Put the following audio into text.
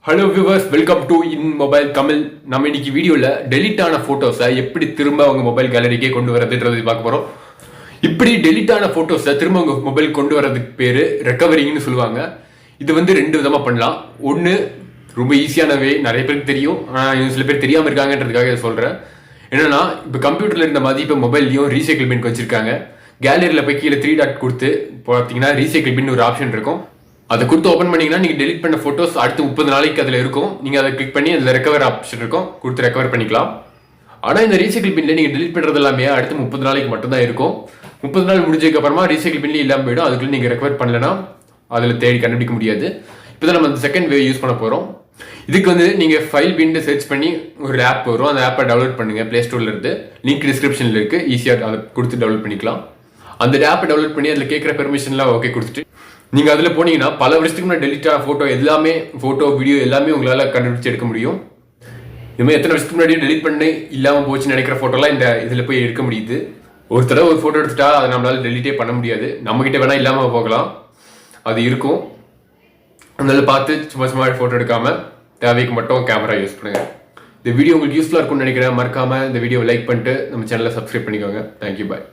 Hello viewers, welcome to InMobile Tamil. நம்ம இன்னைக்கு வீடியோவில் டெலிட் ஆன ஃபோட்டோஸை எப்படி திரும்ப அவங்க மொபைல் கேலரிக்கே கொண்டு வரதுன்றதை பார்க்க போகிறோம். இப்படி டெலிட் ஆன ஃபோட்டோஸை திரும்ப உங்கள் மொபைல் கொண்டு வரதுக்கு பேர் ரெக்கவரிங்னு சொல்லுவாங்க. இது வந்து ரெண்டு விதமாக பண்ணலாம். ஒன்று ரொம்ப ஈஸியானவே, நிறைய பேருக்கு தெரியும், ஆனால் சில பேர் தெரியாமல் இருக்காங்கன்றதுக்காக இதை சொல்கிறேன். என்னன்னா, இப்போ கம்ப்யூட்டரில் இருந்த மாதிரி இப்போ மொபைல்லையும் ரீசைக்கிள் பின் வச்சிருக்காங்க. கேலரியில் போய் கீழே 3 டாட் கொடுத்து பார்த்தீங்கன்னா ரீசைக்கிள் பின் ஒரு ஆப்ஷன் இருக்கும். அதை கொடுத்து ஓப்பன் பண்ணீங்கன்னா நீங்கள் டெலிட் பண்ண ஃபோட்டோஸ் அடுத்து 30 நாளைக்கு அதில் இருக்கும். நீங்கள் அதை கிளிக் பண்ணி அதில் ரெக்கவர் ஆப்ஷன் இருக்கும், கொடுத்து ரெக்கவர் பண்ணிக்கலாம். ஆனால் இந்த ரீசைக்கிள் பின்னில் நீங்கள் டெலிட் பண்ணுறது எல்லாமே அடுத்து 30 நாளைக்கு மட்டும்தான் இருக்கும். 30 நாள் முடிஞ்சதுக்கு அப்புறமா ரீசைக்கிள் பின்லேயே இல்லாமல் போயிடும். அதுக்குள்ளே நீங்கள் ரெக்கவர் பண்ணலன்னா அதில் தேடி கண்டுபிடிக்க முடியாது. இப்போ தான் நம்ம அந்த செகண்ட் வே யூஸ் பண்ண போகிறோம். இதுக்கு வந்து நீங்கள் ஃபைல் பின்னு சர்ச் பண்ணி ஒரு ஆப் வரும். அந்த ஆப்பை டவுன்லோட் பண்ணுங்கள் ப்ளே ஸ்டோரில் இருந்து. லிங்க் டிஸ்கிரிப்ஷனில் இருக்குது, ஈஸியாக அதை கொடுத்து டவுன்லோட் பண்ணிக்கலாம். அந்த ஆப்பை டவுன்லோட் பண்ணி அதில் கேட்குற பெர்மிஷன்லாம் ஓகே கொடுத்துட்டு நீங்கள் அதில் போனீங்கன்னா பல வருஷத்துக்கு முன்னாடி டெலிட் ஆன ஃபோட்டோ எல்லாமே, ஃபோட்டோ வீடியோ எல்லாமே உங்களால் கண்டுபிடிச்சு எடுக்க முடியும். இதுமாதிரி எத்தனை வருஷத்துக்கு முன்னாடி டெலிட் பண்ணி இல்லாமல் போச்சுன்னு நினைக்கிற ஃபோட்டோலாம் இந்த இதில் போய் எடுக்க முடியுது. ஒரு தடவை ஒரு ஃபோட்டோ எடுத்துட்டா அதை நம்மளால் டெலிட்டே பண்ண முடியாது. நம்மக்கிட்ட வேணால் இல்லாமல் போகலாம், அது இருக்கும். அதனால பார்த்து சும்மா சும்மா ஃபோட்டோ எடுக்காமல் தேவைக்கு மட்டும் கேமரா யூஸ் பண்ணுங்கள். இந்த வீடியோ உங்களுக்கு யூஸ்ஃபுல்லாக இருக்கும்னு நினைக்கிறேன். மறக்காமல் இந்த வீடியோவை லைக் பண்ணிட்டு நம்ம சேனலை சப்ஸ்கிரைப் பண்ணிக்கோங்க. தேங்க்யூ, பாய்.